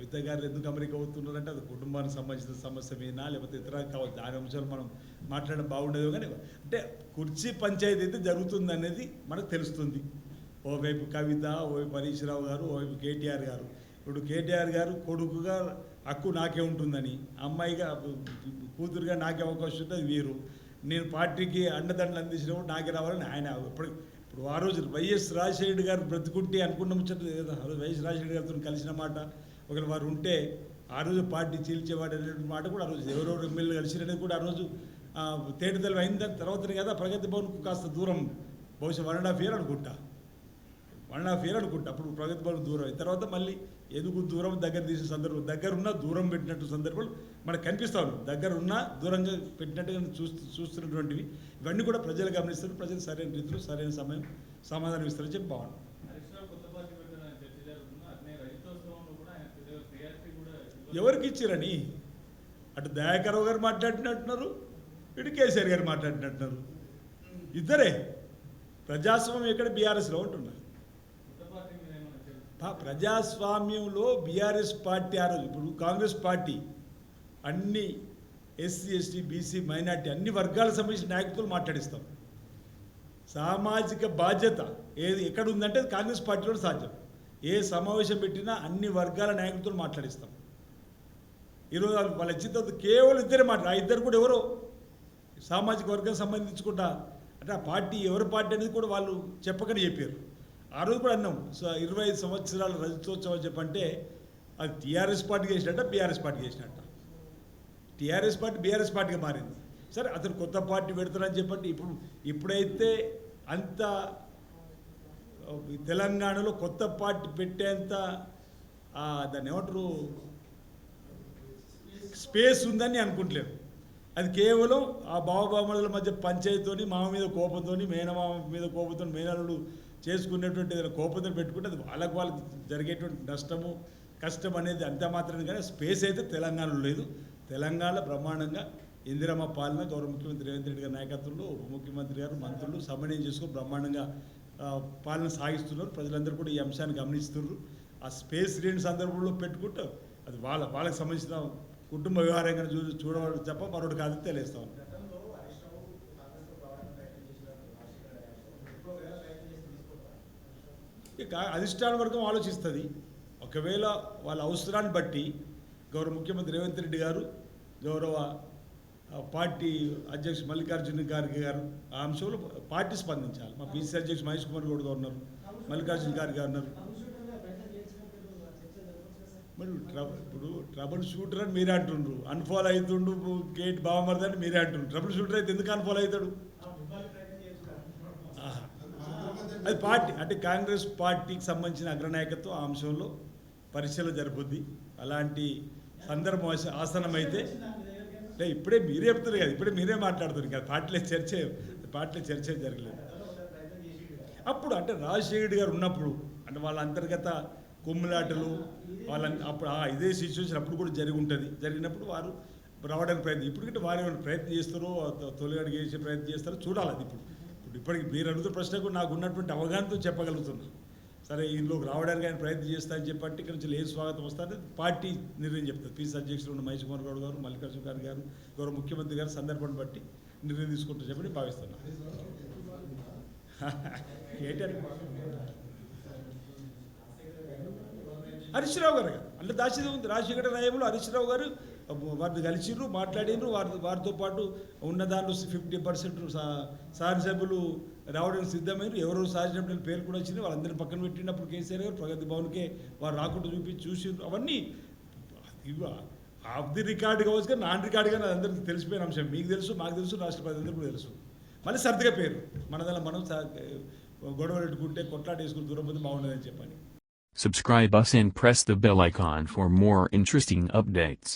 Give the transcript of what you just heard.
కవిత గారు ఎందుకు అమెరికా అవుతున్నారంటే అది కుటుంబానికి సంబంధించిన సమస్య మీనా లేకపోతే ఇతర కావచ్చు, దాని అంశాలు మనం మాట్లాడడం బాగుండదు. కానీ అంటే కుర్చీ పంచాయతీ అయితే జరుగుతుంది అనేది మనకు తెలుస్తుంది. ఓవైపు కవిత, ఓవైపు హరీష్ రావు గారు, ఓవైపు కేటీఆర్ గారు. ఇప్పుడు కేటీఆర్ గారు కొడుకుగా హక్కు నాకే ఉంటుందని, అమ్మాయిగా కూతురుగా నాకే అవకాశం ఉంటుంది, అది వీరు. నేను పార్టీకి అండదండలు అందించినప్పుడు నాకే రావాలని ఆయన ఇప్పుడు ఆ రోజు వైఎస్ రాజశేఖర గారు బ్రతుకుంటే అనుకున్న ముచ్చట వైఎస్ రాజశేఖర గారితో కలిసిన మాట, ఒకవేళ వారు ఉంటే ఆ రోజు పార్టీ చీల్చేవాడు అనేటువంటి మాట కూడా ఆ రోజు ఎవరెవరు ఎమ్మెల్యేలు కలిసినది కూడా ఆ రోజు తేటతెలు అయిన దాని తర్వాతనే కదా ప్రగతి భవన్కు కాస్త దూరం, బహుశా 1.5 year అనుకుంటా, 1.5 year అనుకుంటా. అప్పుడు ప్రగతి భవన్ దూరం అయిన తర్వాత మళ్ళీ ఎందుకు దూరం దగ్గర తీసిన సందర్భం, దగ్గరున్నా దూరం పెట్టినట్టు సందర్భాలు మనకు కనిపిస్తూ ఉన్నాయి. దగ్గర ఉన్నా దూరంగా పెట్టినట్టుగా చూస్తున్నటువంటివి ఇవన్నీ కూడా ప్రజలు గమనిస్తారు. ప్రజలు సరైన రీతిలో సరైన సమయం సమాధానం ఇస్తారని చెప్పి బాగుంది. ఎవరికి ఇచ్చారని అటు దయాకరావు గారు మాట్లాడినట్టున్నారు, ఇటు కేసీఆర్ గారు మాట్లాడినట్టున్నారు. ఇద్దరే ప్రజాస్వామ్యం ఎక్కడ బీఆర్ఎస్లో ఉంటున్నారు. ప్రజాస్వామ్యంలో బీఆర్ఎస్ పార్టీ ఆ రోజు, ఇప్పుడు కాంగ్రెస్ పార్టీ అన్ని ఎస్సీ ఎస్టీ బీసీ మైనార్టీ అన్ని వర్గాలకు సంబంధించిన నాయకులు మాట్లాడిస్తాం. సామాజిక బాధ్యత ఏది ఎక్కడ ఉందంటే కాంగ్రెస్ పార్టీలో సాధ్యం. ఏ సమావేశం పెట్టినా అన్ని వర్గాల నాయకులతో మాట్లాడిస్తాం. ఈరోజు వాళ్ళ ఇచ్చిన కేవలం ఇద్దరే ఆ ఇద్దరు కూడా ఎవరో సామాజిక వర్గం సంబంధించుకుంటా అంటే ఆ పార్టీ ఎవరి పార్టీ అనేది కూడా వాళ్ళు చెప్పకని చెప్పారు. ఆ రోజు కూడా అన్నాం 25 సంవత్సరాల రజతోత్సవం చెప్పంటే అది టీఆర్ఎస్ పార్టీకి వేసినట్ట బీఆర్ఎస్ పార్టీకి వేసినట్ట. టీఆర్ఎస్ పార్టీ బీఆర్ఎస్ పార్టీగా మారింది. సరే అతను కొత్త పార్టీ పెడతారని చెప్పండి. ఇప్పుడైతే అంత తెలంగాణలో కొత్త పార్టీ పెట్టేంత దాన్ని ఏమంటారు స్పేస్ ఉందని అనుకుంటలేరు. అది కేవలం ఆ బావబామల మధ్య పంచాయతీతోని మామ మీద కోపంతో, మేనమామ మీద కోపంతో, మేనల్లుడు చేసుకునేటువంటి ఏదైనా కోపంతో పెట్టుకుంటే అది వాళ్ళకి జరిగేటువంటి నష్టము కష్టం అనేది అంత మాత్రమే. కానీ స్పేస్ అయితే తెలంగాణలో లేదు. తెలంగాణ బ్రహ్మాండంగా ఇందిరమ్మ పాలన గౌరవ ముఖ్యమంత్రి రేవంత్ రెడ్డి గారి నాయకత్వంలో ఉప ముఖ్యమంత్రి గారు మంత్రులు సమన్వయం చేసుకుని బ్రహ్మాండంగా పాలన సాగిస్తున్నారు. ప్రజలందరూ కూడా ఈ అంశాన్ని గమనిస్తున్నారు. ఆ స్పేస్ లేని సందర్భంలో పెట్టుకుంటూ అది వాళ్ళకి సంబంధించిన కుటుంబ వ్యవహారంగా చూడవాలి తప్ప మరొకటి కాదు తెలియస్తాం. ఇక అధిష్టాన వర్గం ఆలోచిస్తుంది. ఒకవేళ వాళ్ళ అవసరాన్ని బట్టి గౌరవ ముఖ్యమంత్రి రేవంత్ రెడ్డి గారు, గౌరవ పార్టీ అధ్యక్షుడు మల్లికార్జున ఖార్గే గారు ఆ అంశంలో పార్టీ స్పందించాలి. మా బీసీ అధ్యక్షుడు మహేష్ కుమార్ గౌడ్ గారు ఉన్నారు, మల్లికార్జున ఖార్గే గారు ఉన్నారు. మరి ఇప్పుడు ట్రబుల్ షూటర్ అని మీరే అంటుండ్రు, అన్ఫాలో అవుతుండు గేట్ బావమరది అని మీరే అంటుండ్రు. ట్రబుల్ షూటర్ అయితే ఎందుకు అన్ఫాలో అవుతాడు? అది పార్టీ అంటే కాంగ్రెస్ పార్టీకి సంబంధించిన అగ్రనాయకత్వం ఆ అంశంలో పరిశీలన జరుపుద్ది. అలాంటి సందర్భం ఆసనం అయితే ఇప్పుడే మీరే చెప్తున్నారు కదా, ఇప్పుడే మీరే మాట్లాడుతున్నారు కదా, పార్టీలో చర్చ జరగలేదు. అప్పుడు అంటే రాజశేఖర్ గారు ఉన్నప్పుడు అంటే వాళ్ళ అంతర్గత కొమ్ములాటలు వాళ్ళ అప్పుడు ఇదే సిచ్యువేషన్ అప్పుడు కూడా జరిగి ఉంటుంది. జరిగినప్పుడు వారు రావడానికి ప్రయత్నం, ఇప్పటికంటే వారు ఏమైనా ప్రయత్నం చేస్తారో తొలిగడికి వేసే ప్రయత్నం చేస్తారో చూడాలి. అది ఇప్పటికి మీరు అడుగుతున్న ప్రశ్నకు నాకు ఉన్నటువంటి అవగాహనతో చెప్పగలుగుతున్నా. సరే ఇందులోకి రావడానికి ఆయన ప్రయత్నం చేస్తారని చెప్పంటే ఇక్కడ నుంచి లేదు స్వాగతం వస్తారని పార్టీ నిర్ణయం చెప్తుంది. పీసీ అధ్యక్షులు ఉన్న మహేష్ కుమార్ గౌడ్ గారు, మల్లికార్జున ఖార్గే గారు, గౌరవ ముఖ్యమంత్రి గారు సందర్భాన్ని బట్టి నిర్ణయం తీసుకుంటారని చెప్పి భావిస్తున్నా. ఏంటంటే హరీష్ రావు గారు అంటే దాచిది ఉంది. రాజశేఖర రాయంలో హరీష్ రావు గారు వారిని కలిసిర్రు, మాట్లాడినరు. వారితో పాటు ఉన్న దాంట్లో 50% శాసనసభ్యులు రావడానికి సిద్ధమైనరు. ఎవరో శాసనసభ్యుల పేరు కూడా వచ్చింది. వాళ్ళందరినీ పక్కన పెట్టినప్పుడు కేసీఆర్ గారు ప్రగతి భవన్కే వారు రాకుండా చూసిండ్రు. అవన్నీ ఆఫ్ ది రికార్డు కావచ్చు, కానీ నాన్ రికార్డుగా అందరికీ తెలిసిపోయిన అంశం. మీకు తెలుసు, మాకు తెలుసు, రాష్ట్ర ప్రజలందరూ కూడా తెలుసు. మళ్ళీ సర్దిగా పేరు మనదల్లా మనం గొడవలు పెట్టుకుంటే కొట్లాటేసుకుని దూరం పోతే బాగుండదని చెప్పని. Subscribe us and press the bell icon for more interesting updates.